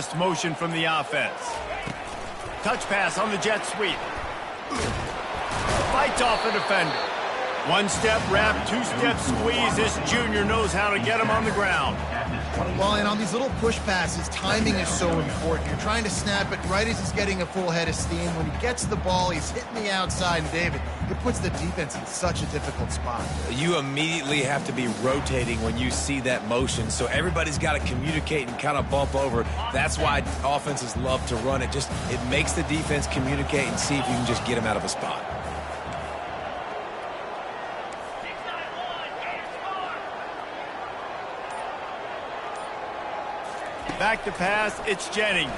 fast motion from the offense. Touch pass on the jet sweep. Fights off a defender. One step wrap, two step squeeze. This junior knows how to get him on the ground. Well, and on these little push passes, timing is so important. You're trying to snap it right as he's getting a full head of steam. When he gets the ball, he's hitting the outside, and David, it puts the defense in such a difficult spot. You immediately have to be rotating when you see that motion, so everybody's got to communicate and kind of bump over. That's why offenses love to run it. It makes the defense communicate and see if you can just get him out of a spot. Back to pass, it's Jennings.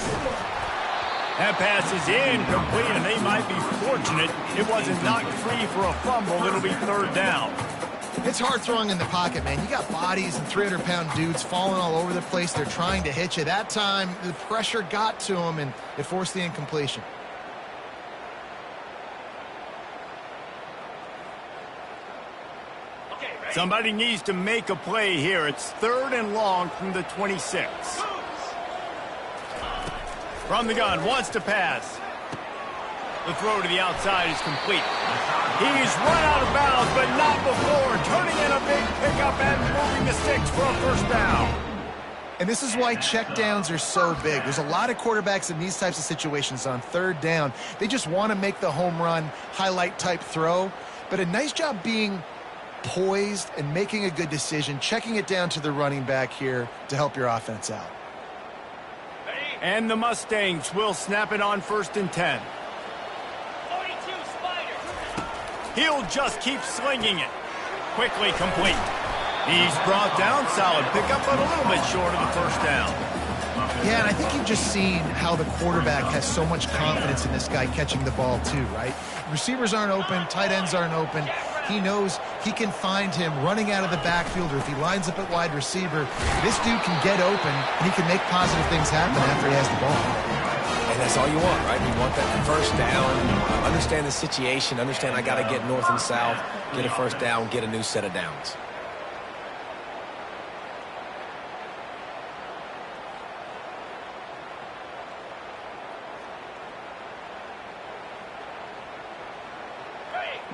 That pass is incomplete, and they might be fortunate it wasn't knocked free for a fumble. It'll be third down. It's hard throwing in the pocket, man. You got bodies and 300-pound dudes falling all over the place. They're trying to hit you. That time, the pressure got to him, and it forced the incompletion. Somebody needs to make a play here. It's third and long from the 26. From the gun, wants to pass. The throw to the outside is complete. He's run out of bounds, but not before turning in a big pickup and moving the sticks for a first down. And this is why checkdowns are so big. There's a lot of quarterbacks in these types of situations on third down. They just want to make the home run, highlight-type throw. But a nice job being poised and making a good decision, checking it down to the running back here to help your offense out. And the Mustangs will snap it on 1st and 10. 42 Spider. He'll just keep slinging it. Quickly complete. He's brought down, solid pickup, but a little bit short of the first down. Yeah, and I think you've just seen how the quarterback has so much confidence in this guy catching the ball too, right? Receivers aren't open, tight ends aren't open. He knows he can find him running out of the backfield, or if he lines up at wide receiver, this dude can get open, and he can make positive things happen after he has the ball. And that's all you want, right? You want that first down, understand the situation, understand I got to get north and south, get a first down, get a new set of downs.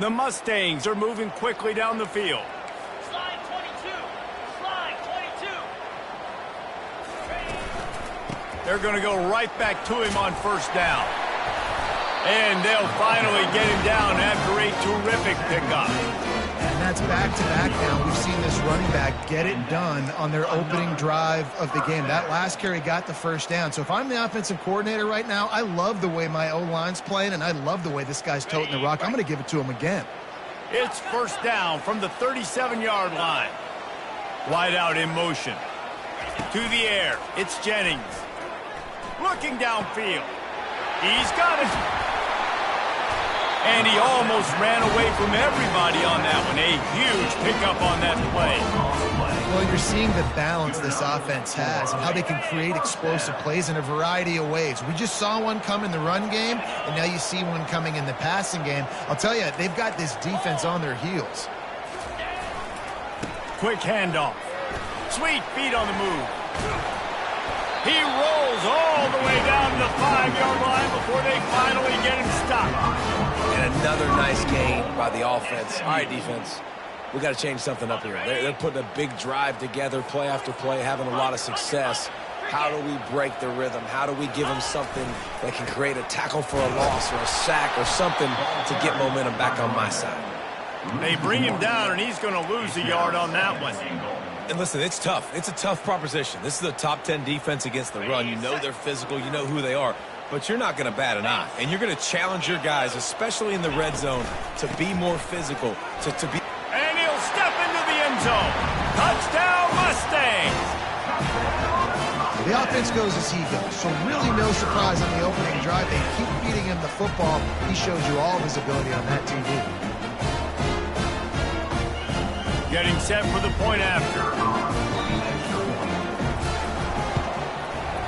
The Mustangs are moving quickly down the field. Slide 22. Slide 22. They're going to go right back to him on first down. And they'll finally get him down after a terrific pickup. And that's back-to-back now. We've seen this running back get it done on their opening drive of the game. That last carry got the first down. So if I'm the offensive coordinator right now, I love the way my O-line's playing, and I love the way this guy's toting the rock. I'm going to give it to him again. It's first down from the 37-yard line. Wide out in motion. To the air, it's Jennings. Looking downfield. He's got it. And he almost ran away from everybody on that one. A huge pickup on that play. Well, you're seeing the balance this offense has and how they can create explosive plays in a variety of ways. We just saw one come in the run game, and now you see one coming in the passing game. I'll tell you, they've got this defense on their heels. Quick handoff. Sweet feet on the move. He rolls all the way down to the 5-yard line before they finally get him stopped. And another nice gain by the offense. All right, defense, we got to change something up here. They're putting a big drive together, play after play, having a lot of success. How do we break the rhythm? How do we give them something that can create a tackle for a loss or a sack or something to get momentum back on my side? They bring him down, and he's going to lose a yard on that one. And listen, it's tough. It's a tough proposition. This is a top 10 defense against the run. You know they're physical. You know who they are. But you're not going to bat an eye. And you're going to challenge your guys, especially in the red zone, to be more physical, to be... And he'll step into the end zone. Touchdown, Mustangs! The offense goes as he goes, so really no surprise on the opening drive. They keep feeding him the football. He shows you all of his ability on that TV. Getting set for the point after.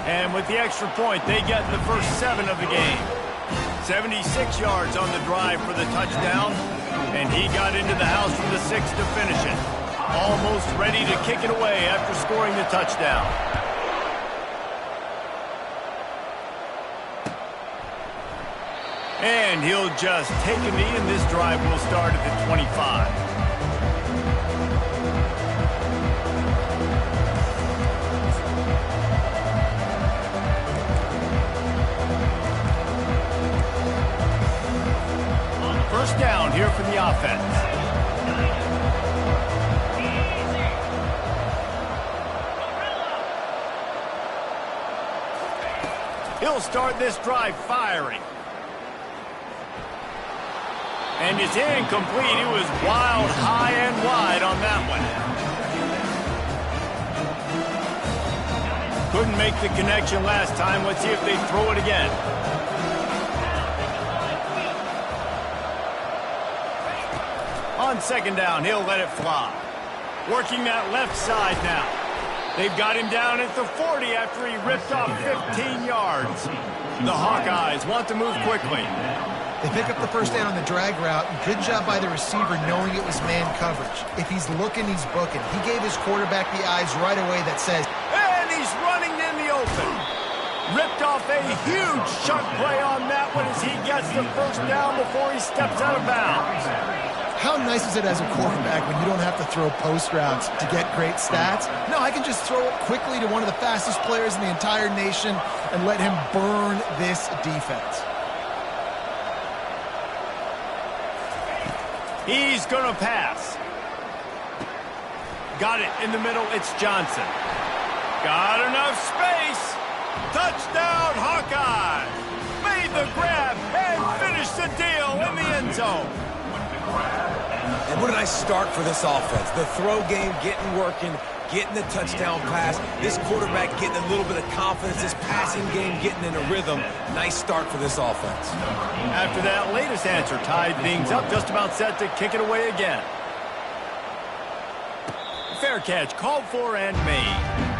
And with the extra point, they get the first 7 of the game. 76 yards on the drive for the touchdown, and he got into the house from the 6 to finish it. Almost ready to kick it away after scoring the touchdown. And he'll just take a knee, and this drive will start at the 25. First down here for the offense. He'll start this drive firing. And it's incomplete. It was wild, high and wide on that one. Couldn't make the connection last time. Let's see if they throw it again. On second down, he'll let it fly. Working that left side now. They've got him down at the 40 after he ripped off 15 yards. The Hawkeyes want to move quickly. They pick up the first down on the drag route. Good job by the receiver knowing it was man coverage. If he's looking, he's booking. He gave his quarterback the eyes right away that says, and he's running in the open. Ripped off a huge chunk play on that one as he gets the first down before he steps out of bounds. How nice is it as a quarterback when you don't have to throw post routes to get great stats? No, I can just throw it quickly to one of the fastest players in the entire nation and let him burn this defense. He's going to pass. Got it in the middle. It's Johnson. Got enough space. Touchdown, Hawkeye. Made the grab and finished the deal in the end zone. And what did I start for this offense? The throw game getting working, getting the touchdown pass. This quarterback getting a little bit of confidence. This passing game getting in a rhythm. Nice start for this offense. After that latest answer, tied things up, just about set to kick it away again. Fair catch, called for and made.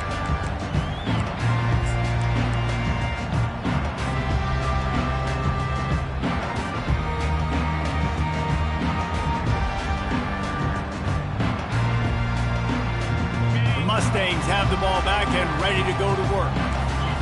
Mustangs have the ball back and ready to go to work.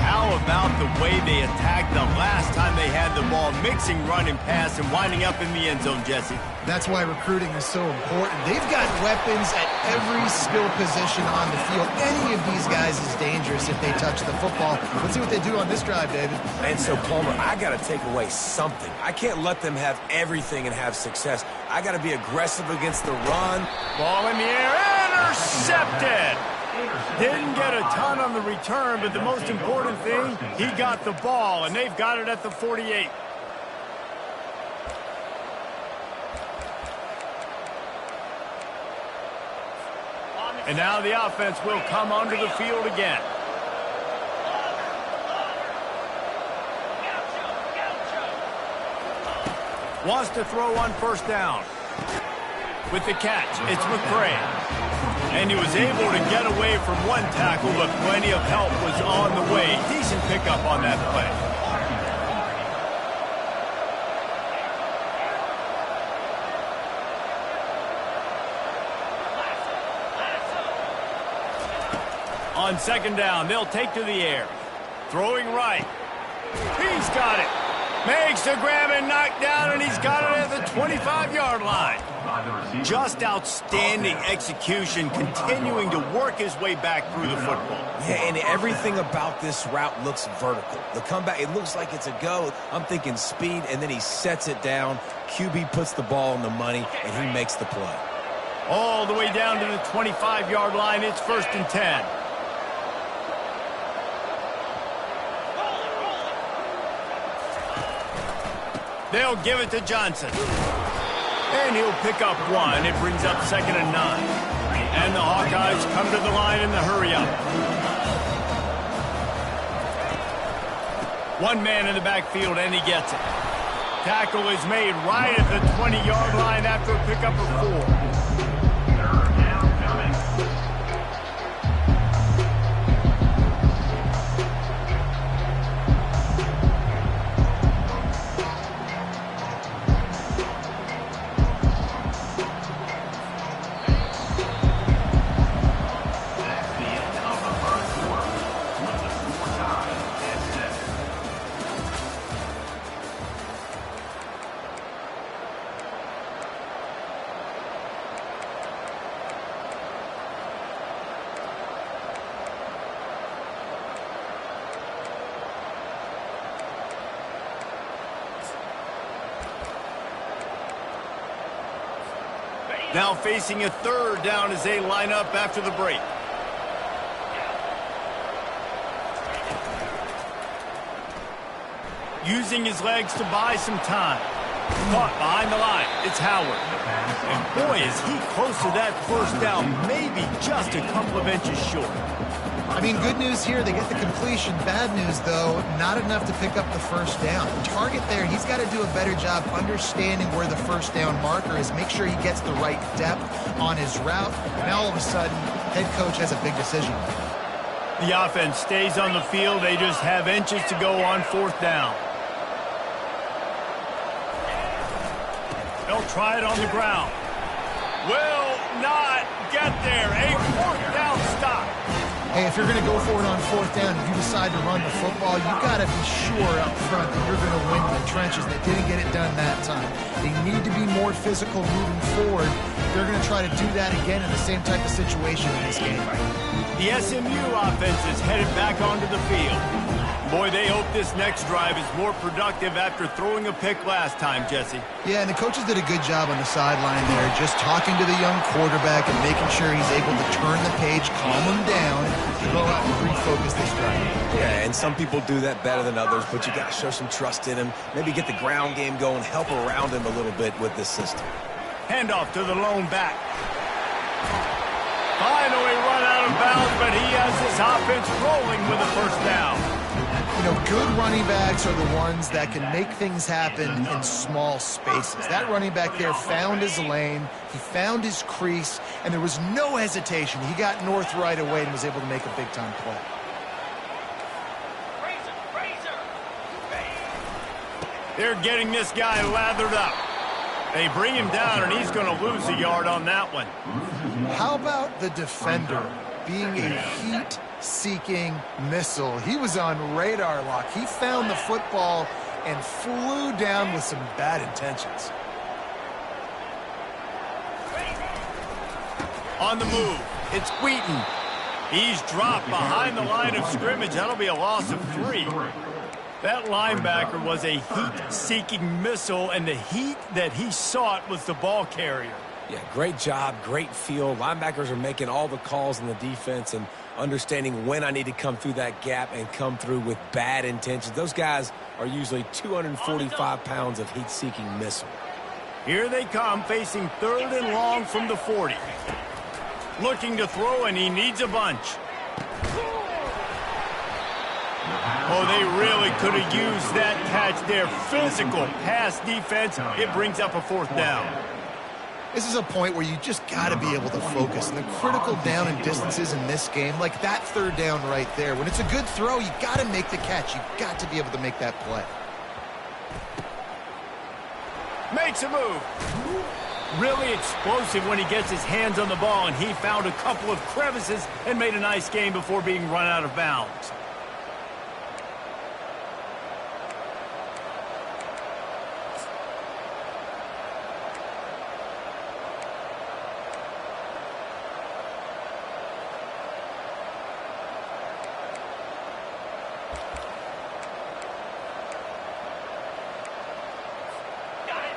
How about the way they attacked the last time they had the ball, mixing run and pass and winding up in the end zone, Jesse? That's why recruiting is so important. They've got weapons at every skill position on the field. Any of these guys is dangerous if they touch the football. Let's see what they do on this drive, David. And so, Palmer, I got to take away something. I can't let them have everything and have success. I got to be aggressive against the run. Ball in the air, intercepted! Didn't get a ton on the return, but the most important thing, he got the ball, and they've got it at the 48. And now the offense will come onto the field again. Wants to throw on first down. With the catch, it's McCray. And he was able to get away from one tackle, but plenty of help was on the way. Decent pickup on that play. On second down, they'll take to the air. Throwing right. He's got it. Makes the grab and knock down, and he's got it at the 25-yard line. Just outstanding execution, continuing to work his way back through the football. Yeah, and everything about this route looks vertical. The comeback, it looks like it's a go. I'm thinking speed, and then he sets it down. QB puts the ball on the money, and he makes the play. All the way down to the 25-yard line. It's 1st and 10. They'll give it to Johnson. And he'll pick up one. It brings up 2nd and 9. And the Hawkeyes come to the line in the hurry-up. One man in the backfield, and he gets it. Tackle is made right at the 20-yard line after a pickup of 4. Now facing a third down as they line up after the break. Using his legs to buy some time. Caught behind the line. It's Howard. And boy, is he close to that first down. Maybe just a couple of inches short. I mean, good news here, they get the completion. Bad news, though, not enough to pick up the first down. The target there, he's got to do a better job understanding where the first down marker is, make sure he gets the right depth on his route. Now, all of a sudden, head coach has a big decision. The offense stays on the field. They just have inches to go on fourth down. They'll try it on the ground. Will not get there. A fourth down stop. Hey, if you're going to go for it on fourth down, if you decide to run the football, you've got to be sure up front that you're going to win the trenches. They didn't get it done that time. They need to be more physical moving forward. They're going to try to do that again in the same type of situation in this game. The SMU offense is headed back onto the field. Boy, they hope this next drive is more productive after throwing a pick last time, Jesse. Yeah, and the coaches did a good job on the sideline there, just talking to the young quarterback and making sure he's able to turn the page, calm him down, to go out and refocus this drive. Yeah, and some people do that better than others, but you got to show some trust in him. Maybe get the ground game going, help around him a little bit with this system. Handoff to the lone back. Finally run out of bounds, but he has his offense rolling with a first down. You know, good running backs are the ones that can make things happen in small spaces. That running back there found his lane, he found his crease, and there was no hesitation. He got north right away and was able to make a big-time play. They're getting this guy lathered up. They bring him down, and he's going to lose a yard on that one. How about the defender being a heat-seeking missile? He was on radar lock. He found the football and flew down with some bad intentions. On the move, it's Wheaton. He's dropped behind the line of scrimmage. That'll be a loss of 3. That linebacker was a heat-seeking missile, and the heat that he sought was the ball carrier. Yeah, great job, great feel. Linebackers are making all the calls in the defense and understanding when I need to come through that gap and come through with bad intentions. Those guys are usually 245 pounds of heat-seeking missile. Here they come, facing third and long from the 40. Looking to throw, and he needs a bunch. Oh, they really could have used that catch there. Physical pass defense. It brings up a fourth down. This is a point where you just got to be able to focus. And the critical down and distances in this game, like that third down right there, when it's a good throw, you got to make the catch. You got to be able to make that play. Makes a move. Really explosive when he gets his hands on the ball, and he found a couple of crevices and made a nice game before being run out of bounds.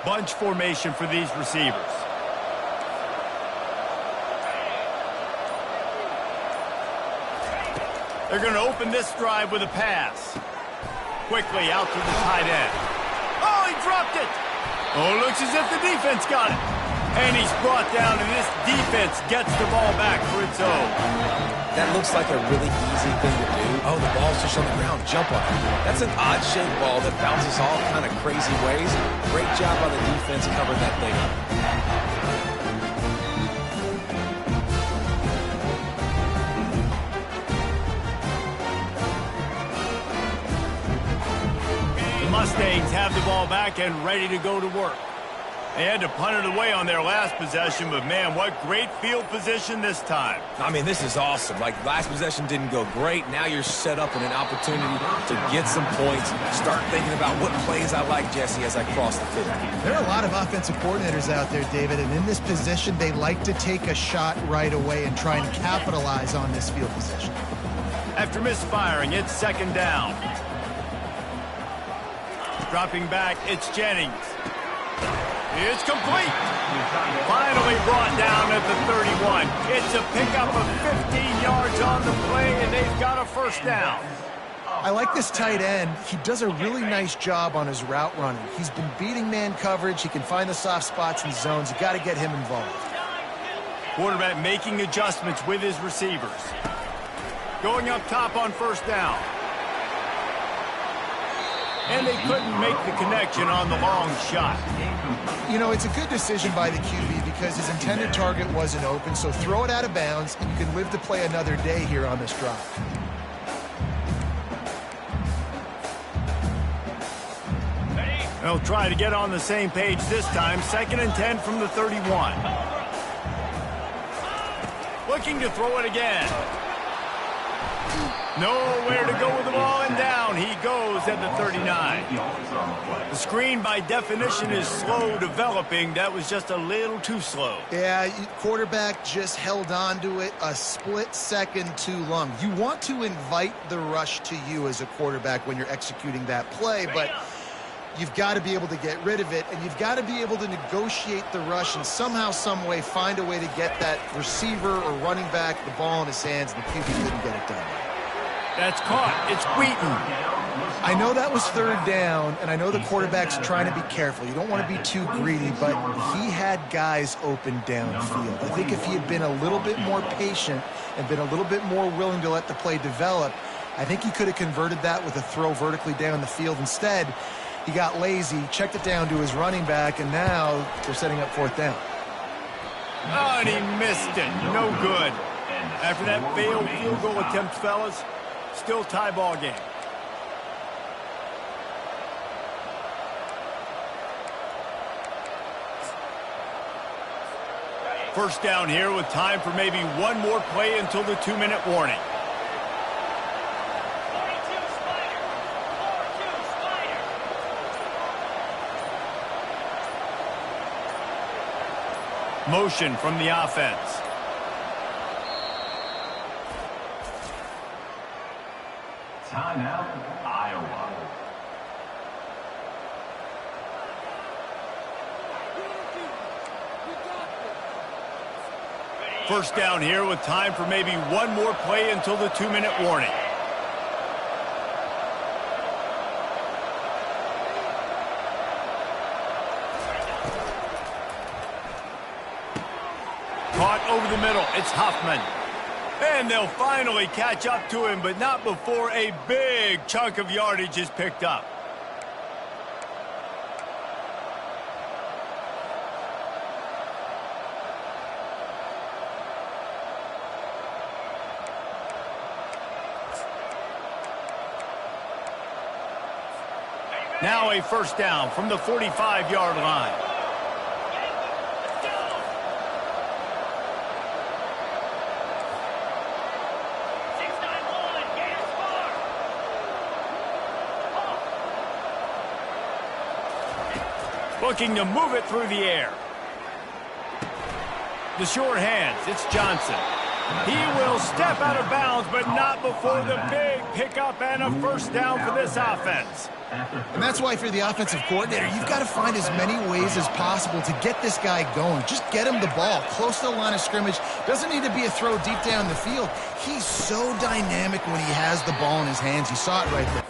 Bunch formation for these receivers. They're going to open this drive with a pass. Quickly out to the tight end. Oh, he dropped it. Oh, looks as if the defense got it. And he's brought down, and this defense gets the ball back for its own. That looks like a really easy thing to do. Oh, the ball's just on the ground. Jump on it. That's an odd-shaped ball that bounces all kind of crazy ways. Great job by the defense covering that thing up. The Mustangs have the ball back and ready to go to work. They had to punt it away on their last possession, but man, what great field position this time. I mean, this is awesome. Like, last possession didn't go great. Now you're set up in an opportunity to get some points. Start thinking about what plays I like, Jesse, as I cross the field. There are a lot of offensive coordinators out there, David, and in this position, they like to take a shot right away and try and capitalize on this field position. After misfiring, it's second down. Dropping back, it's Jennings. It's complete. Finally brought down at the 31. It's a pickup of 15 yards on the play, and they've got a first down. I like this tight end. He does a really nice job on his route running. He's been beating man coverage. He can find the soft spots and zones. You got to get him involved. Quarterback making adjustments with his receivers. Going up top on first down. And they couldn't make the connection on the long shot. You know, it's a good decision by the QB because his intended target wasn't open, so throw it out of bounds, and you can live to play another day here on this drive. They'll try to get on the same page this time. 2nd and 10 from the 31. Looking to throw it again. Nowhere to go with the ball, and down he goes at the 39. The screen, by definition, is slow developing. That was just a little too slow. Yeah, quarterback just held on to it a split second too long. You want to invite the rush to you as a quarterback when you're executing that play, but you've got to be able to get rid of it, and you've got to be able to negotiate the rush and somehow, some way find a way to get that receiver or running back the ball in his hands, and the QB couldn't get it done. That's caught. It's Wheaton. I know that was 3rd down, and I know the quarterback's trying to be careful. You don't want to be too greedy, but he had guys open downfield. I think if he had been a little bit more patient and been a little bit more willing to let the play develop, I think he could have converted that with a throw vertically down the field. Instead, he got lazy, checked it down to his running back, and now they're setting up 4th down. Oh, and he missed it. No good. After that failed field goal attempt, fellas, still tie ball game. First down here with time for maybe one more play until the 2-minute warning. Motion from the offense. Timeout, Iowa. First down here with time for maybe one more play until the 2-minute warning. Caught over the middle. It's Huffman. And they'll finally catch up to him, but not before a big chunk of yardage is picked up. Now a first down from the 45-yard line. Looking to move it through the air. The short hands, it's Johnson. He will step out of bounds, but not before the big pickup and a first down for this offense. And that's why, if you're the offensive coordinator, you've got to find as many ways as possible to get this guy going. Just get him the ball close to the line of scrimmage. Doesn't need to be a throw deep down the field. He's so dynamic when he has the ball in his hands. You saw it right there.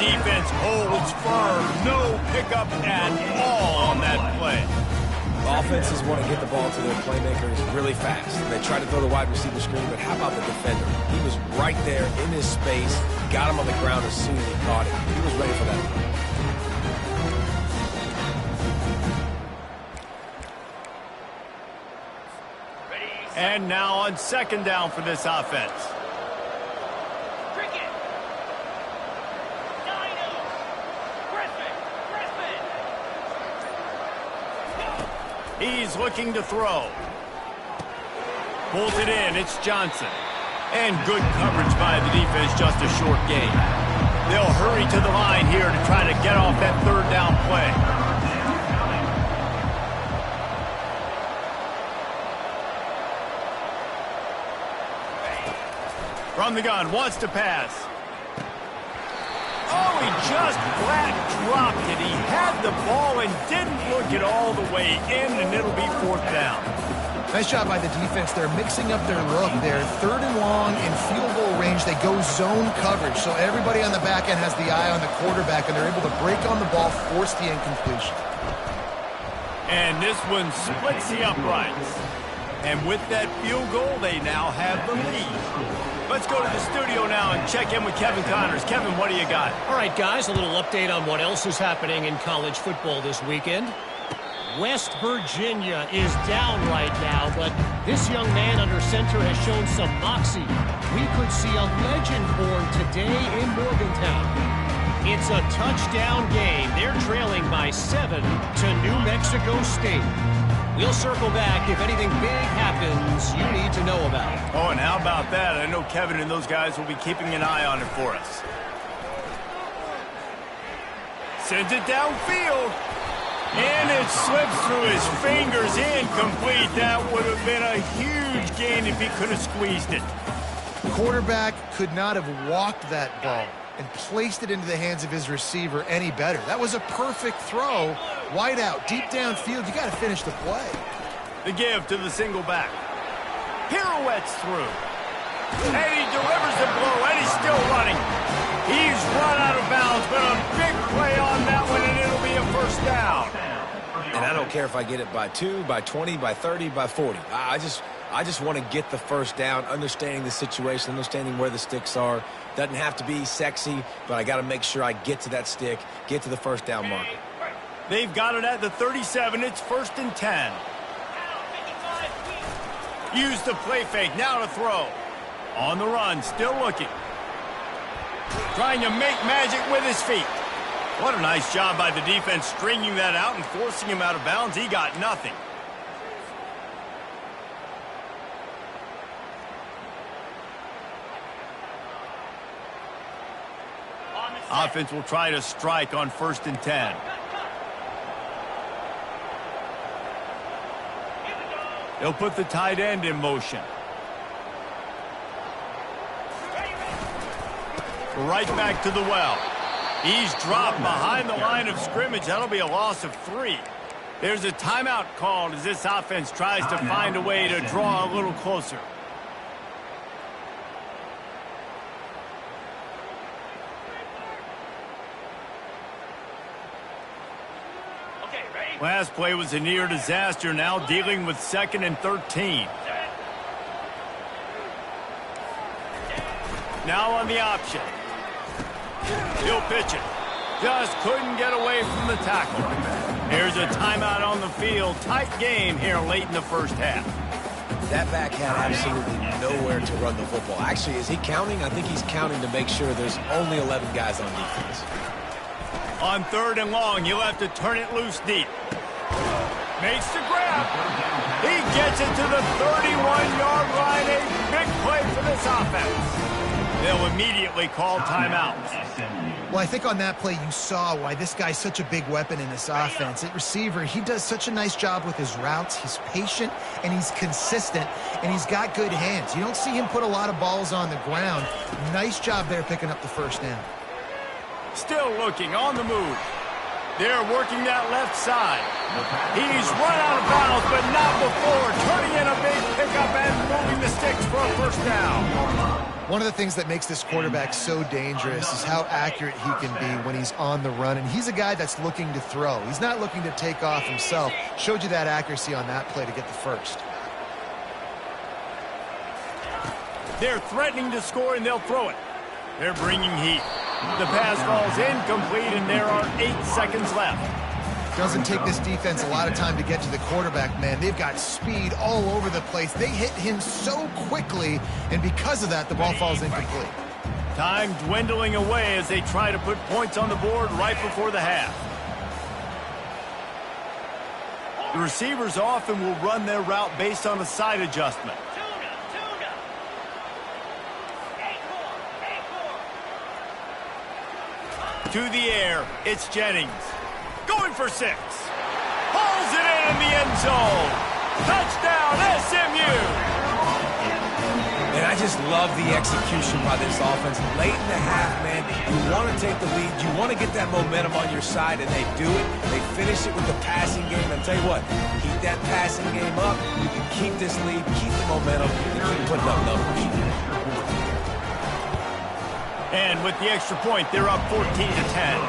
defense holds firm. No pickup at all on that play. Offenses want to get the ball to their playmakers really fast. They try to throw the wide receiver screen, but how about the defender? He was right there in his space, got him on the ground as soon as he caught it. He was ready for that play. And now on second down for this offense. Cricket. Dino. Griffin. He's looking to throw. Pulls it in. It's Johnson. And good coverage by the defense, just a short gain. They'll hurry to the line here to try to get off that third down play. From the gun, wants to pass. Oh, he just flat dropped it. He had the ball and didn't look it all the way in, and it'll be fourth down. Nice job by the defense. They're mixing up their look. They're third and long in field goal range. They go zone coverage, so everybody on the back end has the eye on the quarterback, and they're able to break on the ball, force the incompletion. And this one splits the uprights. And with that field goal, they now have the lead. Let's go to the studio now and check in with Kevin Connors. Kevin, what do you got? All right, guys, a little update on what else is happening in college football this weekend. West Virginia is down right now, but this young man under center has shown some moxie. We could see a legend born today in Morgantown. It's a touchdown game. They're trailing by 7 to New Mexico State. We'll circle back if anything big happens you need to know about. Oh, and how about that? I know Kevin and those guys will be keeping an eye on it for us. Sends it downfield. And it slips through his fingers, incomplete. That would have been a huge gain if he could have squeezed it. The quarterback could not have walked that ball and placed it into the hands of his receiver any better. That was a perfect throw. Wide out, deep downfield. You got to finish the play. The give to the single back. Pirouettes through. And he delivers the blow, and he's still running. He's run out of bounds, but a big play on that one, and it'll be a first down. And I don't care if I get it by 2, by 20, by 30, by 40. I just want to get the first down, understanding the situation, understanding where the sticks are. Doesn't have to be sexy, but I got to make sure I get to that stick, get to the first down marker. They've got it at the 37. It's 1st and 10. Use the play fake. Now to throw. On the run, still looking. Trying to make magic with his feet. What a nice job by the defense stringing that out and forcing him out of bounds. He got nothing. Offense will try to strike on 1st and 10. They'll put the tight end in motion. Right back to the well. He's dropped behind the line of scrimmage. That'll be a loss of 3. There's a timeout called as this offense tries to find a way to draw a little closer. Last play was a near disaster, now dealing with 2nd and 13. Now on the option. He'll pitch it. Just couldn't get away from the tackle. Here's a timeout on the field. Tight game here late in the first half. That back had absolutely nowhere to run the football. Actually, is he counting? I think he's counting to make sure there's only 11 guys on defense. On 3rd and long, he'll have to turn it loose deep. Makes the grab. He gets it to the 31-yard line. A big play for this offense. They'll immediately call timeout. Well, I think on that play you saw why this guy's such a big weapon in this offense. At receiver, he does such a nice job with his routes. He's patient, and he's consistent, and he's got good hands. You don't see him put a lot of balls on the ground. Nice job there picking up the first down. Still looking on the move. They're working that left side. He's run out of bounds, but not before turning in a big pickup and moving the sticks for a first down. One of the things that makes this quarterback so dangerous is how accurate he can be when he's on the run. And he's a guy that's looking to throw. He's not looking to take off himself. Showed you that accuracy on that play to get the first. They're threatening to score, and they'll throw it. They're bringing heat. The pass falls incomplete, and there are 8 seconds left. Doesn't take this defense a lot of time to get to the quarterback, man. They've got speed all over the place. They hit him so quickly, and because of that, the ball falls incomplete. Time dwindling away as they try to put points on the board right before the half. The receivers often will run their route based on a side adjustment. To the air, it's Jennings. Going for 6. Pulls it in the end zone. Touchdown, SMU! And I just love the execution by this offense. Late in the half, man, you want to take the lead. You want to get that momentum on your side, and they do it. They finish it with the passing game. And I'll tell you what, keep that passing game up. You can keep this lead, keep the momentum, and keep putting up numbers. And with the extra point, they're up 14-10.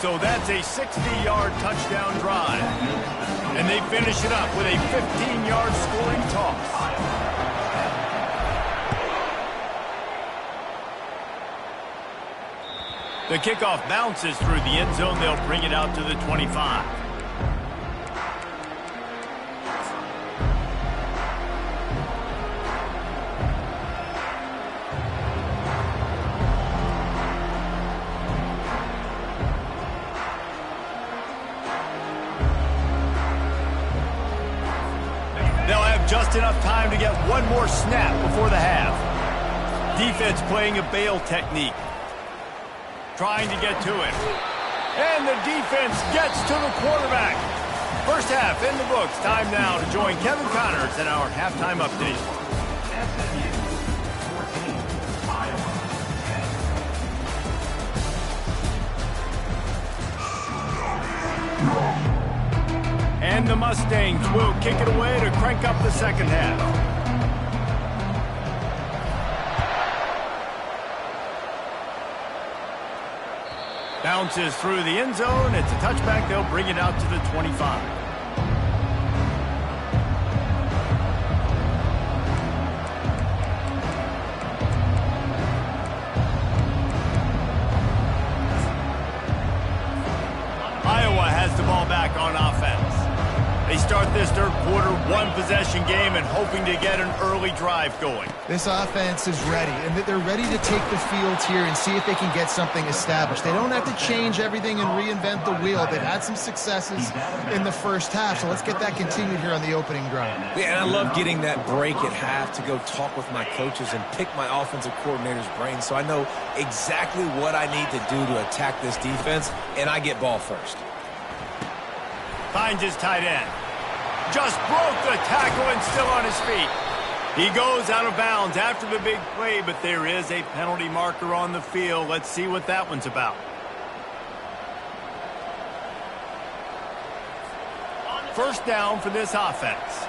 So that's a 60-yard touchdown drive. And they finish it up with a 15-yard scoring toss. The kickoff bounces through the end zone. They'll bring it out to the 25. Just enough time to get one more snap before the half. Defense playing a bail technique. Trying to get to it. And the defense gets to the quarterback. First half in the books. Time now to join Kevin Connors in our halftime update. SMU 14, Iowa 10. And the Mustangs will kick it away to crank up the second half. Bounces through the end zone. It's a touchback. They'll bring it out to the 25. Iowa has the ball back on offense. They start this third quarter one-possession game and hoping to get an early drive going. This offense is ready, and they're ready to take the field here and see if they can get something established. They don't have to change everything and reinvent the wheel. They've had some successes in the first half, so let's get that continued here on the opening drive. Yeah, and I love getting that break at half to go talk with my coaches and pick my offensive coordinator's brain so I know exactly what I need to do to attack this defense, and I get ball first. Finds his tight end. Just broke the tackle and still on his feet. He goes out of bounds after the big play, but there is a penalty marker on the field. Let's see what that one's about. First down for this offense.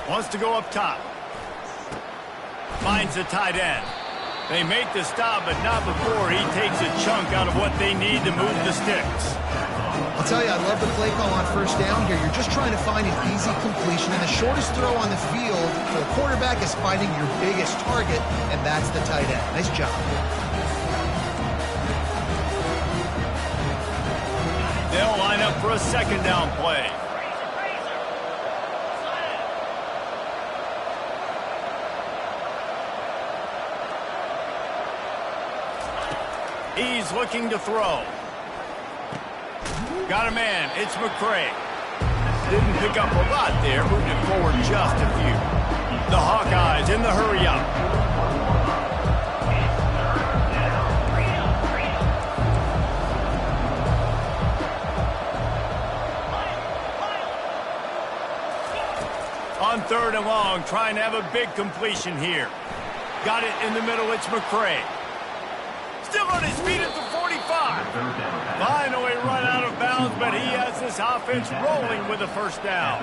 Wants to go up top. Finds the tight end. They make the stop, but not before he takes a chunk out of what they need to move the sticks. I'll tell you, I love the play call on first down here. You're just trying to find an easy completion, and the shortest throw on the field for the quarterback is finding your biggest target, and that's the tight end. Nice job. They'll line up for a second down play. He's looking to throw. Got a man. It's McCray. Didn't pick up a lot there. Moved it forward just a few. The Hawkeyes in the hurry up. On 3rd and long, trying to have a big completion here. Got it in the middle, it's McCray. Still on his feet at the 45. Finally run out of bounds, but he has this offense rolling with a first down.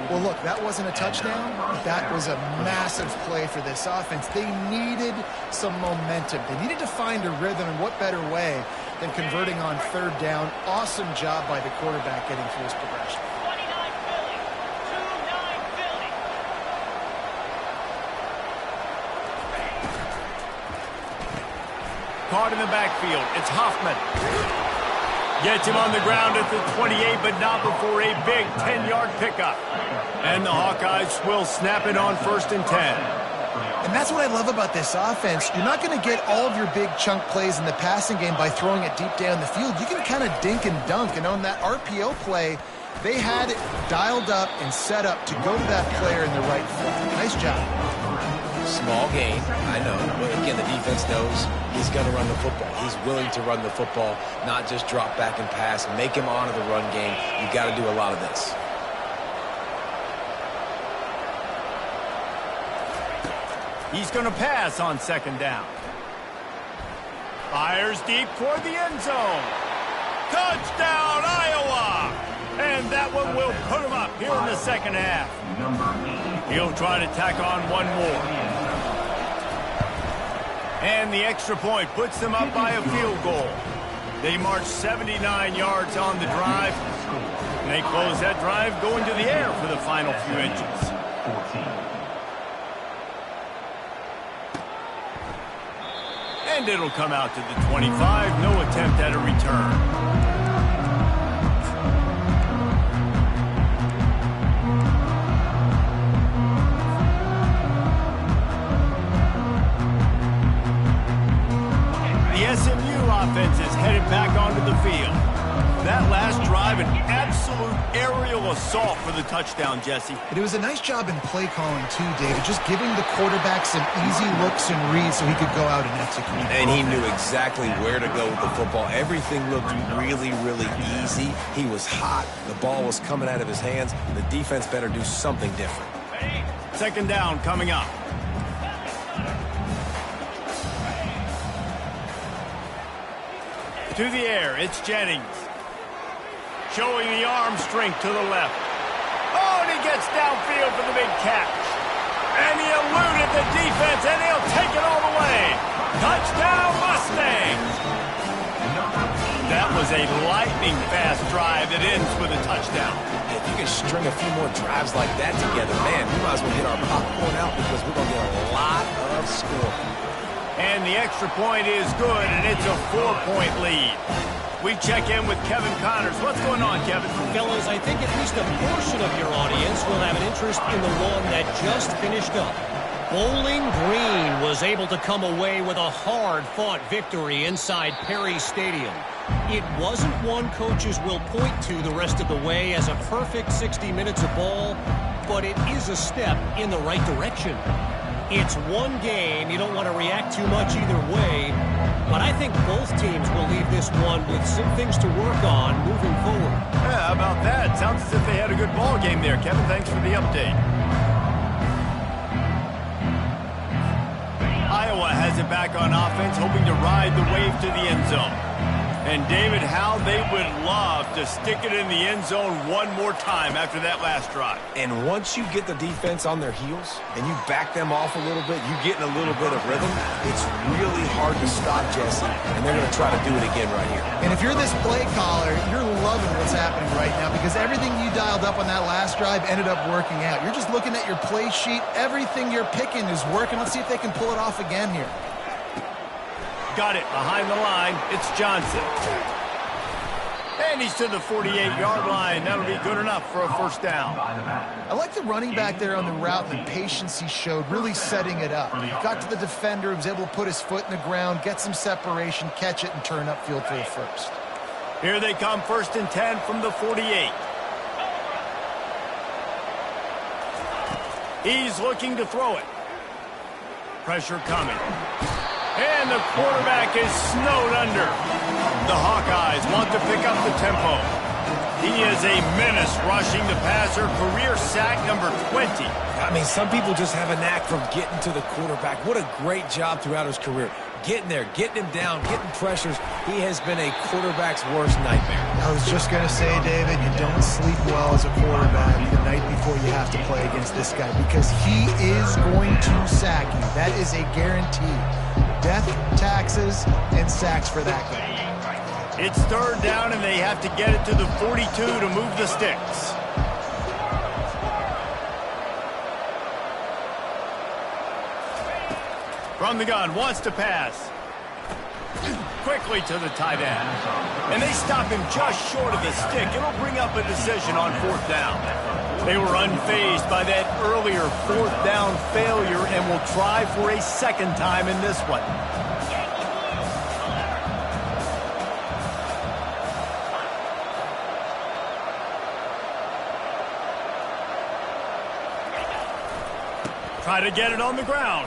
Well, look, that wasn't a touchdown. That was a massive play for this offense. They needed some momentum. They needed to find a rhythm, and what better way than converting on 3rd down. Awesome job by the quarterback getting through his progression. 29 Philly. 2-9 Philly. Caught in the backfield. It's Hoffman. Gets him on the ground at the 28, but not before a big 10-yard pickup. And the Hawkeyes will snap it on 1st and 10. And that's what I love about this offense. You're not going to get all of your big chunk plays in the passing game by throwing it deep down the field. You can kind of dink and dunk. And on that RPO play, they had it dialed up and set up to go to that player in the right foot. Nice job. Small gain, I know. But again, the defense knows he's going to run the football. He's willing to run the football, not just drop back and pass. Make him honor the run game. You've got to do a lot of this. He's going to pass on 2nd down. Fires deep toward the end zone. Touchdown, Iowa! And that one will put him up here in the 2nd half. He'll try to tack on one more. And the extra point puts them up by a field goal. They march 79 yards on the drive. And they close that drive going to the air for the final few inches. And it'll come out to the 25. No attempt at a return. The SMU offense is headed back onto the field. That last drive, an absolute aerial assault for the touchdown, Jesse. But it was a nice job in play calling, too, David. Just giving the quarterback some easy looks and reads so he could go out and execute. And he knew exactly where to go with the football. Everything looked really, really easy. He was hot. The ball was coming out of his hands. The defense better do something different. 2nd down coming up. To the air, it's Jennings. Showing the arm strength to the left. Oh, and he gets downfield for the big catch. And he eluded the defense, and he'll take it all the way. Touchdown, Mustangs! That was a lightning-fast drive that ends with a touchdown. If you can string a few more drives like that together, man, we might as well get our popcorn out because we're going to get a lot of scoring. And the extra point is good, and it's a 4-point lead. We check in with Kevin Connors. What's going on, Kevin? Fellas, I think at least a portion of your audience will have an interest in the one that just finished up. Bowling Green was able to come away with a hard-fought victory inside Perry Stadium. It wasn't one coaches will point to the rest of the way as a perfect 60 minutes of ball, but it is a step in the right direction. It's one game. You don't want to react too much either way, but I think both teams will leave this one with some things to work on moving forward. Yeah, how about that? Sounds as if they had a good ball game there, Kevin. Thanks for the update. Iowa has it back on offense, hoping to ride the wave to the end zone. And, David, how they would love to stick it in the end zone one more time after that last drive. And once you get the defense on their heels and you back them off a little bit, you get in a little bit of rhythm, it's really hard to stop, Jesse, and they're going to try to do it again right here. And if you're this play caller, you're loving what's happening right now because everything you dialed up on that last drive ended up working out. You're just looking at your play sheet. Everything you're picking is working. Let's see if they can pull it off again here. Got it behind the line. It's Johnson. And he's to the 48-yard line. That'll be good enough for a 1st down. I like the running back there on the route and the patience he showed, really setting it up. He got to the defender, he was able to put his foot in the ground, get some separation, catch it, and turn upfield for the 1st. Here they come, 1st and 10 from the 48. He's looking to throw it. Pressure coming. And the quarterback is snowed under. The Hawkeyes want to pick up the tempo. He is a menace rushing the passer, career sack number 20. I mean, some people just have a knack for getting to the quarterback. What a great job throughout his career. Getting there, getting him down, getting pressures. He has been a quarterback's worst nightmare. I was just going to say, David, you don't sleep well as a quarterback the night before you have to play against this guy because he is going to sack you. That is a guarantee. Death, taxes, and sacks for that guy. It's third down, and they have to get it to the 42 to move the sticks. From the gun, wants to pass. Quickly to the tight end. And they stop him just short of the stick. It'll bring up a decision on fourth down. They were unfazed by that earlier fourth down failure and will try for a second time in this one. Try to get it on the ground.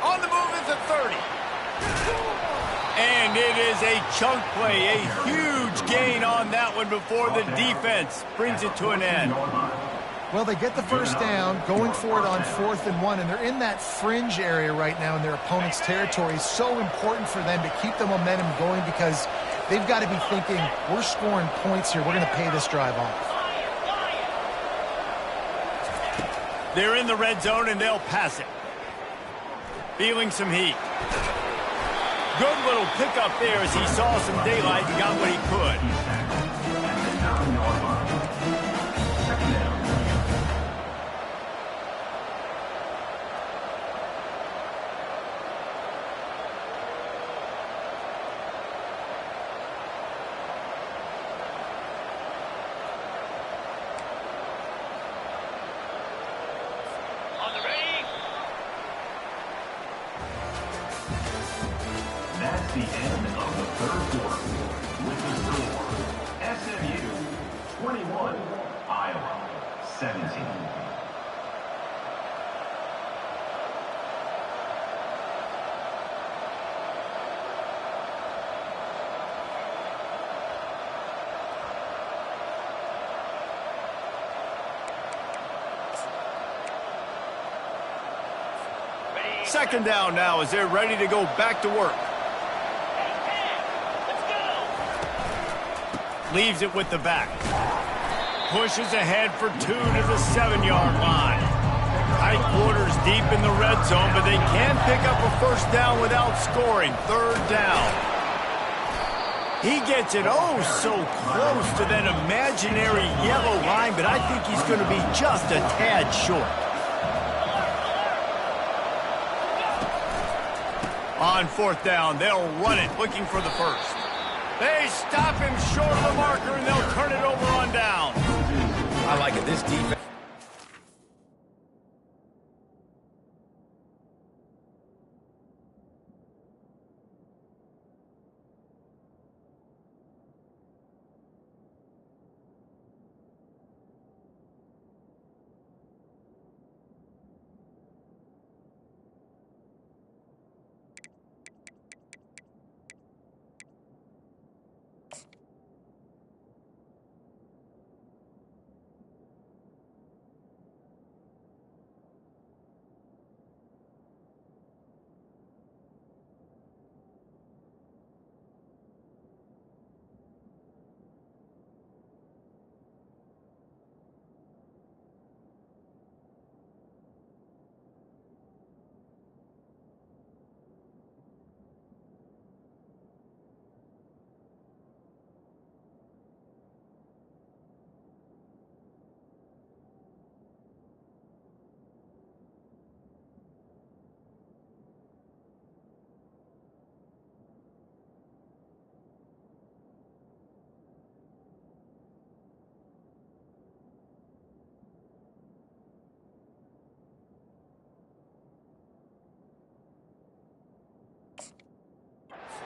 On the move at the 30. And it is a chunk play, a huge gain on that one before the defense brings it to an end. Well, they get the first down, going for it on 4th and 1, and they're in that fringe area right now in their opponent's territory. It's so important for them to keep the momentum going because they've got to be thinking, we're scoring points here. We're going to pay this drive off. They're in the red zone, and they'll pass it. Feeling some heat. Good little pickup there as he saw some daylight and got what he could. That's the end of the third quarter. With the score, SMU 21, Iowa 17. Second down now as they're ready to go back to work. Leaves it with the back. Pushes ahead for 2 to the 7-yard line. Tight quarters deep in the red zone, but they can pick up a first down without scoring. Third down. He gets it so close to that imaginary yellow line, but I think he's going to be just a tad short. On fourth down, they'll run it, looking for the first. They stop him short of the marker, and they'll turn it over on down. I like it. This defense.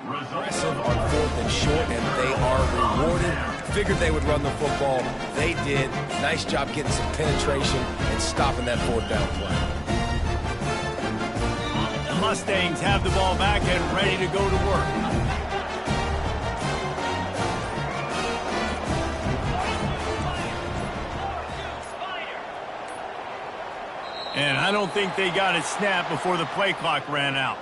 Aggressive on 4th and short, and they are rewarded. Figured they would run the football. They did. Nice job getting some penetration and stopping that fourth down play. Mustangs have the ball back and ready to go to work. And I don't think they got it snapped before the play clock ran out.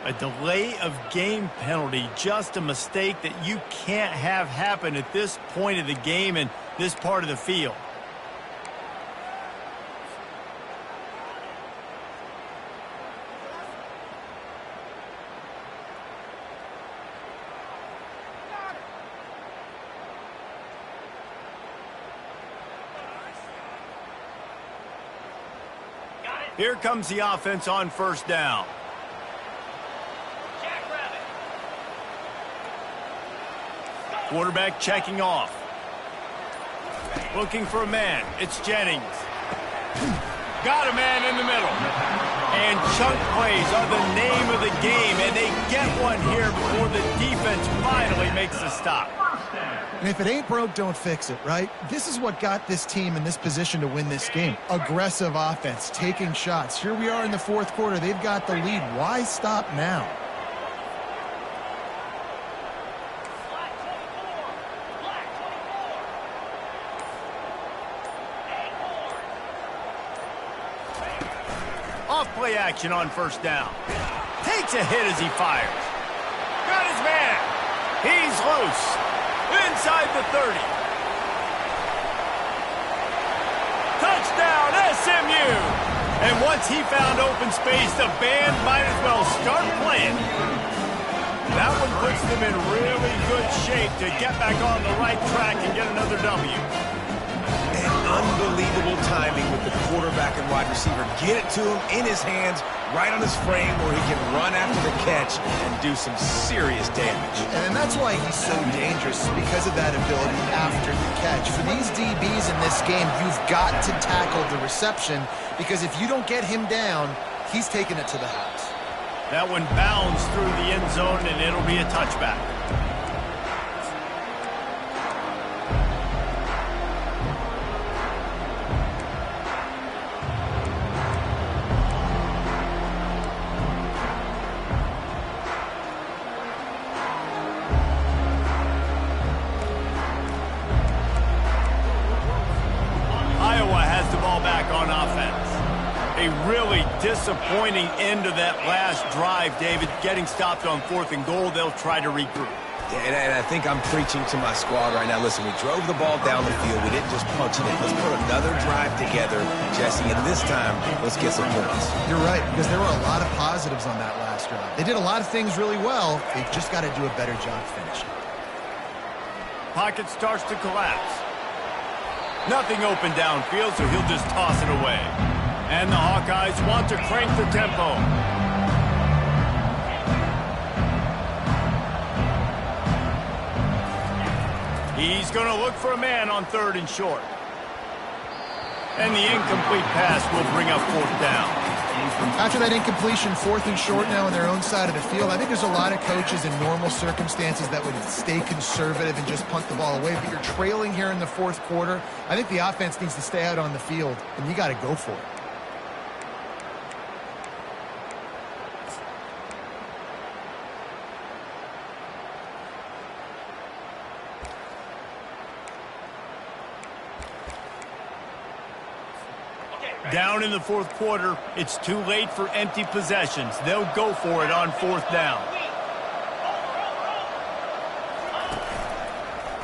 A delay of game penalty, just a mistake that you can't have happen at this point of the game and this part of the field. Here comes the offense on first down. Quarterback checking off. Looking for a man. It's Jennings. Got a man in the middle. And chunk plays are the name of the game, and they get one here before the defense finally makes a stop. And if it ain't broke, don't fix it, right? This is what got this team in this position to win this game. Aggressive offense, taking shots. Here we are in the fourth quarter. They've got the lead. Why stop now? Off-play action on first down. Takes a hit as he fires. Got his man. He's loose. Inside the 30. Touchdown, SMU! And once he found open space, the band might as well start playing. That one puts them in really good shape to get back on the right track and get another W. And unbelievable timing with the quarterback and wide receiver. Get it to him in his hands, right on his frame where he can run after the catch and do some serious damage. And that's why he's so dangerous, because of that ability after the catch. For these DBs in this game, you've got to tackle the reception, because if you don't get him down, he's taking it to the house. That one bounds through the end zone, and it'll be a touchback. A really disappointing end of that last drive, David. Getting stopped on 4th and goal, they'll try to regroup. Yeah, and I think I'm preaching to my squad right now. Listen, we drove the ball down the field. We didn't just punch it in. Let's put another drive together, Jesse, and this time, let's get some points. You're right, because there were a lot of positives on that last drive. They did a lot of things really well. They've just got to do a better job finishing. Pocket starts to collapse. Nothing open downfield, so he'll just toss it away. And the Hawkeyes want to crank the tempo. He's going to look for a man on 3rd and short. And the incomplete pass will bring up 4th down. After that incompletion, 4th and short now on their own side of the field. I think there's a lot of coaches in normal circumstances that would stay conservative and just punt the ball away. But you're trailing here in the 4th quarter. I think the offense needs to stay out on the field, and you got to go for it. Down in the 4th quarter, it's too late for empty possessions. They'll go for it on 4th down.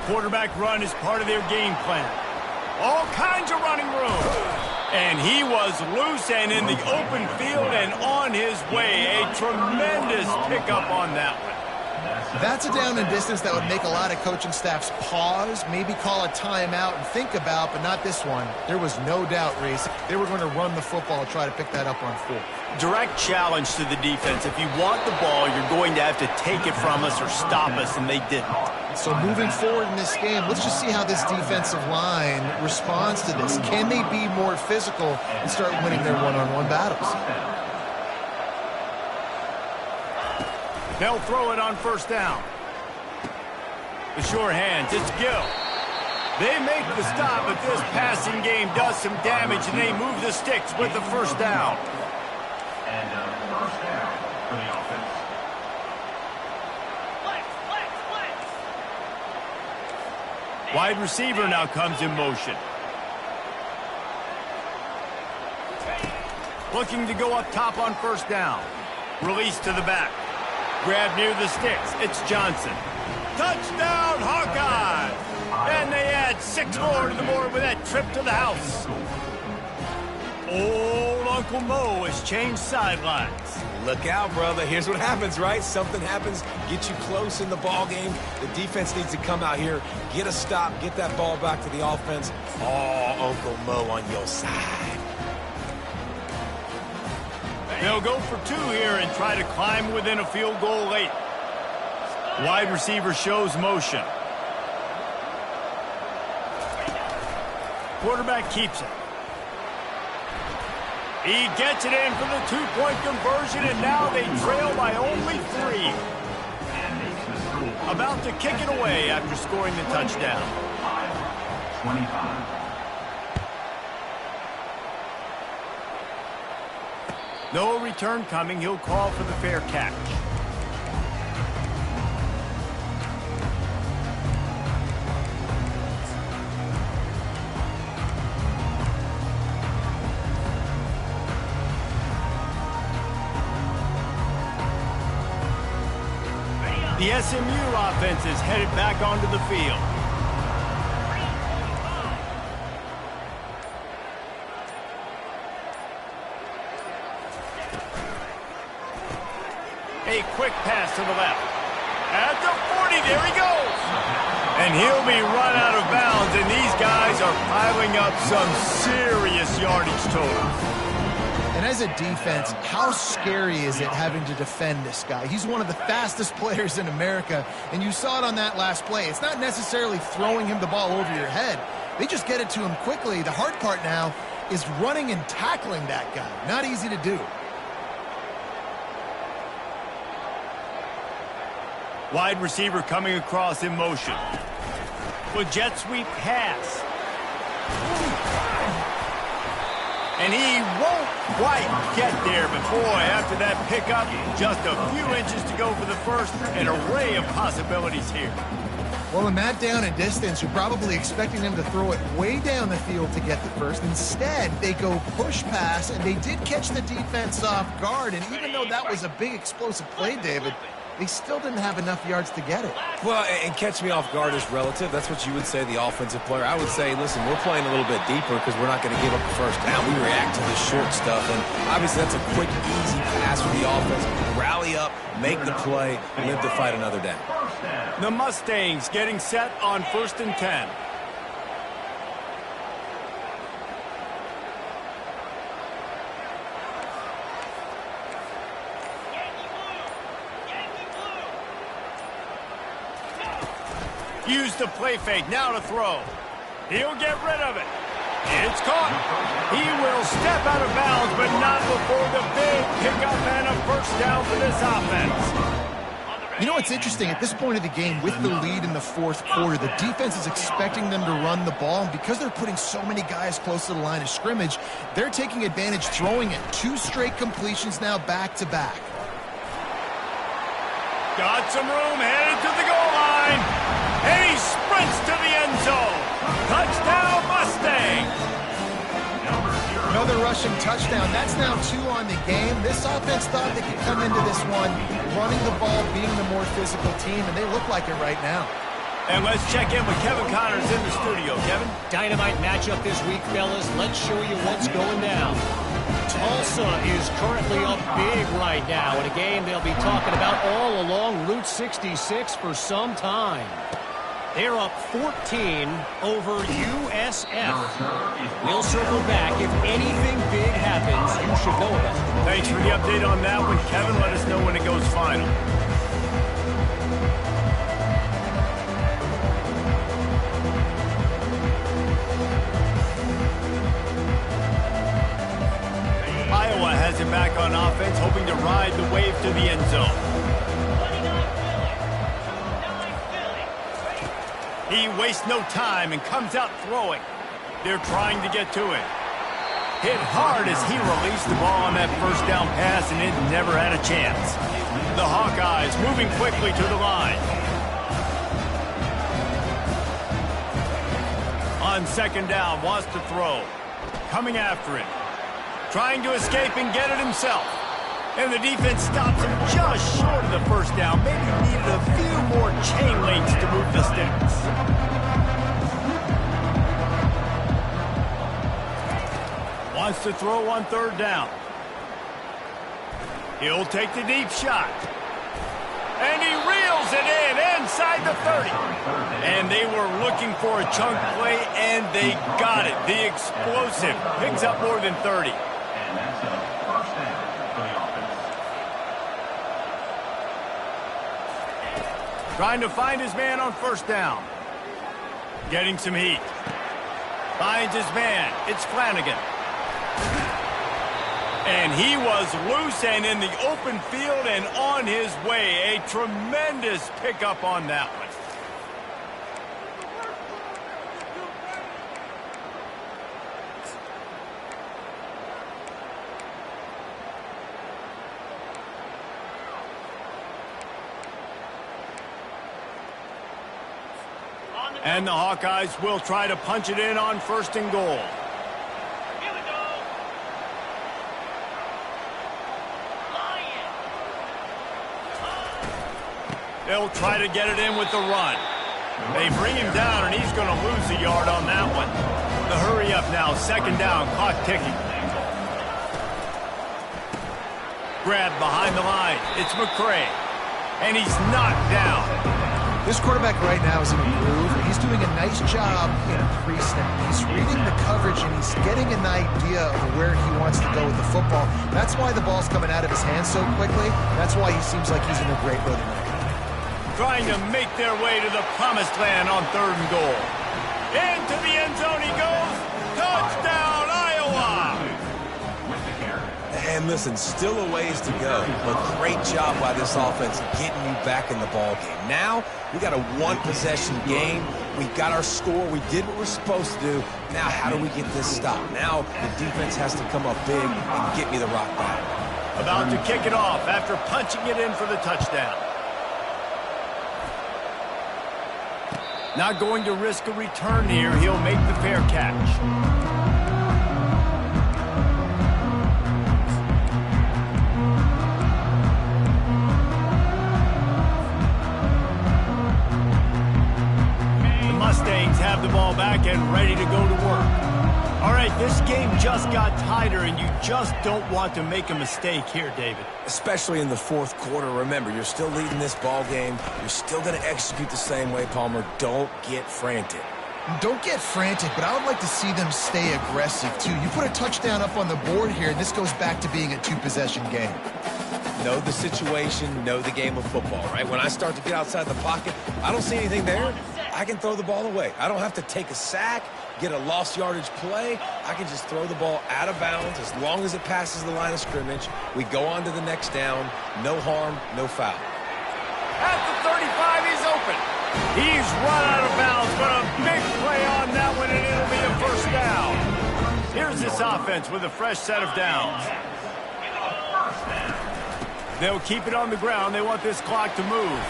Quarterback run is part of their game plan. All kinds of running room. And he was loose and in the open field and on his way. A tremendous pickup on that one. That's a down and distance that would make a lot of coaching staffs pause, maybe call a timeout and think about, but not this one. There was no doubt, Reese, they were going to run the football and try to pick that up on 4th. Direct challenge to the defense. If you want the ball, you're going to have to take it from us or stop us, and they didn't. So moving forward in this game, let's just see how this defensive line responds to this. Can they be more physical and start winning their one-on-one battles? They'll throw it on 1st down. The sure hands, it's Gill. They make the stop, but this passing game does some damage, and they move the sticks with the 1st down. And a 1st down for the offense. Wide receiver now comes in motion. Looking to go up top on first down. Release to the back. Grab near the sticks. It's Johnson. Touchdown, Hawkeyes! And they add 6 more to the board with that trip to the house. Old Uncle Mo has changed sidelines. Look out, brother. Here's what happens, right? Something happens, get you close in the ball game. The defense needs to come out here, get a stop, get that ball back to the offense. Oh, Uncle Mo on your side. They'll go for 2 here and try to climb within a field goal late. Wide receiver shows motion. Quarterback keeps it. He gets it in for the 2-point conversion, and now they trail by only 3. About to kick it away after scoring the touchdown. 25. No return coming. He'll call for the fair catch. The SMU offense is headed back onto the field. A quick pass to the left. At the 40, there he goes. And he'll be run out of bounds, and these guys are piling up some serious yardage totals. And as a defense, how scary is it having to defend this guy? He's one of the fastest players in America, and you saw it on that last play. It's not necessarily throwing him the ball over your head. They just get it to him quickly. The hard part now is running and tackling that guy. Not easy to do. Wide receiver coming across in motion. With jet sweep pass. And he won't quite get there, but boy, after that pickup, just a few inches to go for the first. An array of possibilities here. Well, in that down and distance, you're probably expecting them to throw it way down the field to get the first. Instead, they go push pass, and they did catch the defense off guard. And even though that was a big explosive play, David, they still didn't have enough yards to get it. Well, and catch me off guard is relative. That's what you would say, the offensive player. I would say, listen, we're playing a little bit deeper because we're not going to give up the first down. We react to the short stuff, and obviously that's a quick, easy pass for the offense. Rally up, make the play, live to fight another down. The Mustangs getting set on 1st and 10. Use the play fake, now to throw. He'll get rid of it. It's caught. He will step out of bounds, but not before the big pickup and a first down for this offense. You know what's interesting? At this point of the game, with the lead in the 4th quarter, the defense is expecting them to run the ball, and because they're putting so many guys close to the line of scrimmage, they're taking advantage, throwing it. 2 straight completions now back-to-back. Got some room, headed to the goal line. And he sprints to the end zone. Touchdown, Mustangs. Another rushing touchdown. That's now 2 on the game. This offense thought they could come into this one running the ball, being the more physical team, and they look like it right now. And let's check in with Kevin Connors in the studio. Kevin? Dynamite matchup this week, fellas. Let's show you what's going down. Tulsa is currently up big right now in a game they'll be talking about all along Route 66 for some time. They're up 14 over USF. We'll circle back. If anything big happens, you should know about it. Thanks for the update on that one, Kevin. Let us know when it goes final. Iowa has it back on offense, hoping to ride the wave to the end zone. He wastes no time and comes out throwing. They're trying to get to it. Hit hard as he released the ball on that first down pass, and it never had a chance. The Hawkeyes moving quickly to the line. On second down, wants to throw. Coming after it. Trying to escape and get it himself. And the defense stops him just short of the first down. Maybe needed a few more chain links to move the sticks. Wants to throw on third down. He'll take the deep shot. And he reels it in inside the 30. And they were looking for a chunk play, and they got it. The explosive picks up more than 30. And that's a first down for the offense. Trying to find his man on first down. Getting some heat. Finds his man. It's Flanagan. And he was loose and in the open field and on his way. A tremendous pickup on that one. And the Hawkeyes will try to punch it in on first and goal. Here we go. They'll try to get it in with the run. They bring him down, and he's going to lose a yard on that one. The hurry up now, second down, clock ticking. Grabbed behind the line. It's McCray. And he's knocked down. This quarterback right now is in a groove, and he's doing a nice job in a pre-snap. He's reading the coverage, and he's getting an idea of where he wants to go with the football. That's why the ball's coming out of his hands so quickly. That's why he seems like he's in a great rhythm right now. Trying to make their way to the promised land on third and goal. Into the end zone he goes. Touchdown, Iowa! With the carry. And listen, still a ways to go, but great job by this offense getting you back in the ball game. Now, we got a one-possession game. We got our score. We did what we're supposed to do. Now, how do we get this stopped? Now, the defense has to come up big and get me the rock back. About to kick it off after punching it in for the touchdown. Not going to risk a return here. He'll make the fair catch. Have the ball back and ready to go to work. All right, this game just got tighter, and you just don't want to make a mistake here, David. Especially in the fourth quarter. Remember, you're still leading this ball game. You're still going to execute the same way, Palmer. Don't get frantic. Don't get frantic, but I would like to see them stay aggressive, too. You put a touchdown up on the board here, and this goes back to being a two-possession game. Know the situation, know the game of football, right? When I start to get outside the pocket, I don't see anything there. I can throw the ball away. I don't have to take a sack, get a lost yardage play. I can just throw the ball out of bounds as long as it passes the line of scrimmage. We go on to the next down. No harm, no foul. At the 35, he's open. He's run out of bounds, but a big play on that one, and it'll be a first down. Here's this offense with a fresh set of downs. They'll keep it on the ground. They want this clock to move.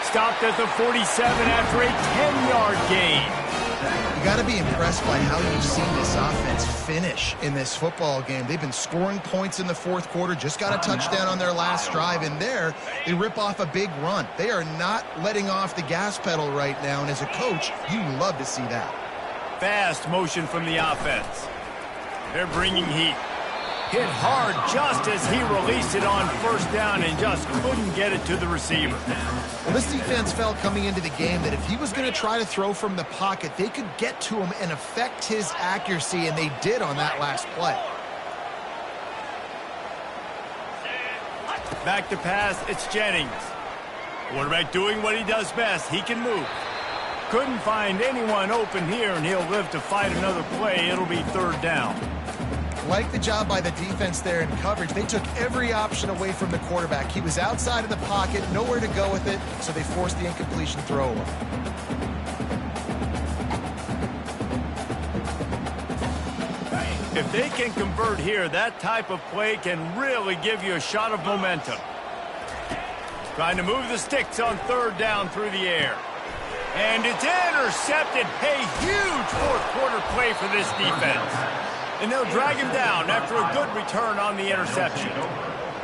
Stopped at the 47 after a 10-yard gain. You got to be impressed by how you've seen this offense finish in this football game. They've been scoring points in the fourth quarter, just got a touchdown on their last drive, and there they rip off a big run. They are not letting off the gas pedal right now, and as a coach, you love to see that. Fast motion from the offense. They're bringing heat. Hit hard just as he released it on first down and just couldn't get it to the receiver. Well, this defense felt coming into the game that if he was going to try to throw from the pocket, they could get to him and affect his accuracy, and they did on that last play. Back to pass, it's Jennings. Quarterback doing what he does best. He can move. Couldn't find anyone open here, and he'll live to fight another play. It'll be third down. Like the job by the defense there in coverage. They took every option away from the quarterback. He was outside of the pocket, nowhere to go with it, so they forced the incompletion throw away. If they can convert here, that type of play can really give you a shot of momentum. Trying to move the sticks on third down through the air. And it's intercepted. Hey, huge fourth quarter play for this defense. And they'll drag him down after a good return on the interception.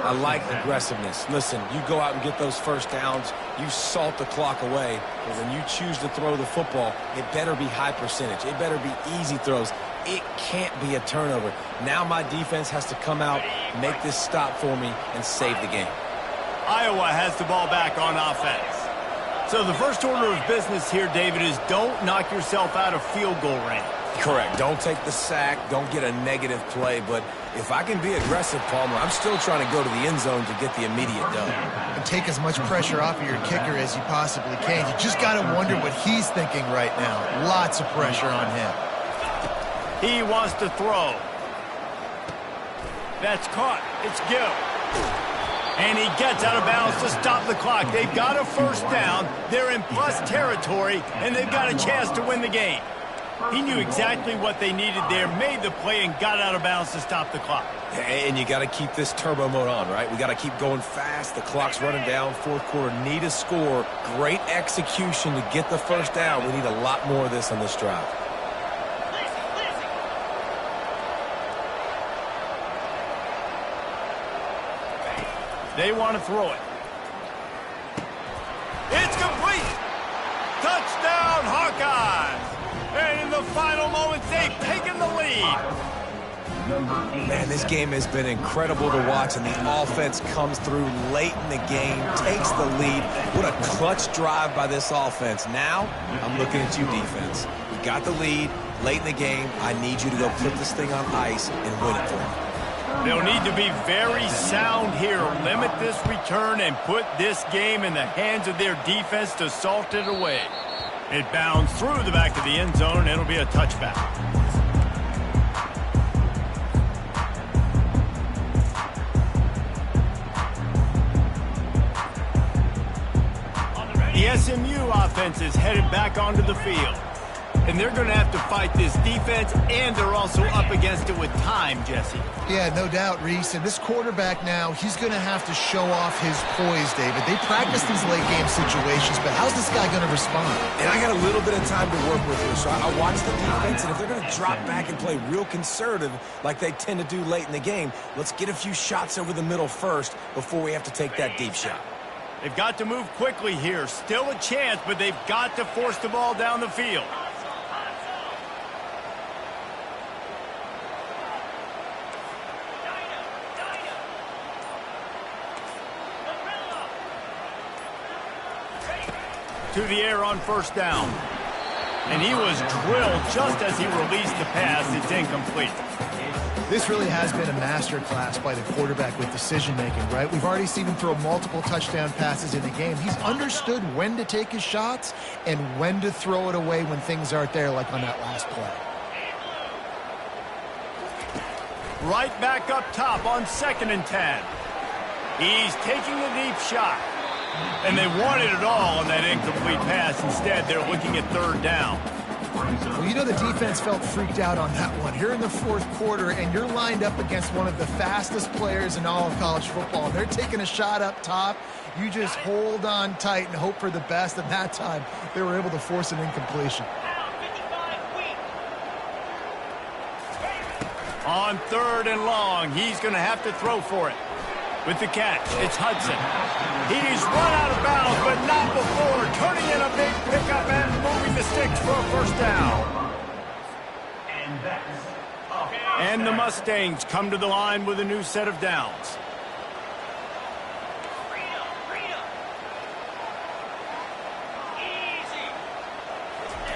I like aggressiveness. Listen, you go out and get those first downs, you salt the clock away, but when you choose to throw the football, it better be high percentage. It better be easy throws. It can't be a turnover. Now my defense has to come out, make this stop for me, and save the game. Iowa has the ball back on offense. So the first order of business here, David, is don't knock yourself out of field goal range. Correct. Don't take the sack. Don't get a negative play. But if I can be aggressive, Palmer, I'm still trying to go to the end zone to get the immediate dub. And take as much pressure off of your kicker as you possibly can. You just got to wonder what he's thinking right now. Lots of pressure on him. He wants to throw. That's caught. It's Gill. And he gets out of bounds to stop the clock. They've got a first down. They're in plus territory, and they've got a chance to win the game. He knew exactly what they needed there, made the play, and got out of bounds to stop the clock. And you got to keep this turbo mode on, right? We got to keep going fast. The clock's running down. Fourth quarter, need a score. Great execution to get the first down. We need a lot more of this on this drive. They want to throw it. It's complete. Touchdown, Hawkeyes. And in the final moments, they've taken the lead. Man, this game has been incredible to watch, and the offense comes through late in the game, takes the lead. What a clutch drive by this offense. Now, I'm looking at you, defense. We got the lead late in the game. I need you to go put this thing on ice and win it for me. They'll need to be very sound here. Limit this return and put this game in the hands of their defense to salt it away. It bounds through the back of the end zone, and it'll be a touchback. The SMU offense is headed back onto the field. And they're going to have to fight this defense, and they're also up against it with time, Jesse. Yeah, no doubt, Reese. And this quarterback now, he's going to have to show off his poise, David. They practice these late-game situations, but how's this guy going to respond? And I got a little bit of time to work with here, so I watch the defense, and if they're going to drop back and play real conservative like they tend to do late in the game, let's get a few shots over the middle first before we have to take that deep shot. They've got to move quickly here. Still a chance, but they've got to force the ball down the field. To the air on first down. And he was drilled just as he released the pass. It's incomplete. This really has been a master class by the quarterback with decision-making, right? We've already seen him throw multiple touchdown passes in the game. He's understood when to take his shots and when to throw it away when things aren't there, like on that last play. Right back up top on 2nd and 10. He's taking a deep shot. And they wanted it all on that incomplete pass. Instead, they're looking at 3rd down. Well, you know the defense felt freaked out on that one. Here in the 4th quarter, and you're lined up against one of the fastest players in all of college football. They're taking a shot up top. You just hold on tight and hope for the best. And that time, they were able to force an incompletion. On 3rd and long, he's going to have to throw for it. With the catch, it's Hudson. He's run out of bounds, but not before turning in a big pickup and moving the sticks for a first down. And the Mustangs come to the line with a new set of downs.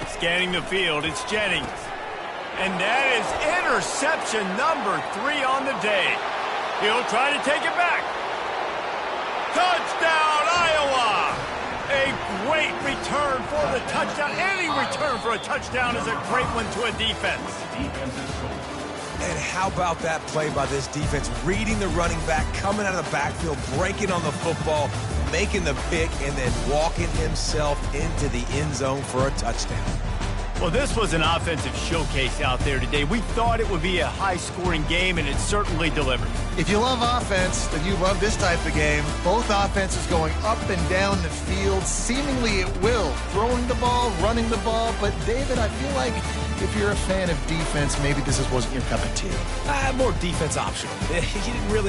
Scanning the field, it's Jennings. And that is interception number 3 on the day. He'll try to take it back. Touchdown, Iowa! A great return for the touchdown. Any return for a touchdown is a great one to a defense. And how about that play by this defense? Reading the running back, coming out of the backfield, breaking on the football, making the pick, and then walking himself into the end zone for a touchdown. Well, this was an offensive showcase out there today. We thought it would be a high-scoring game, and it certainly delivered. If you love offense, then you love this type of game. Both offenses going up and down the field, seemingly at will. Throwing the ball, running the ball. But, David, I feel like if you're a fan of defense, maybe this wasn't your cup of tea. More defense optional. He didn't really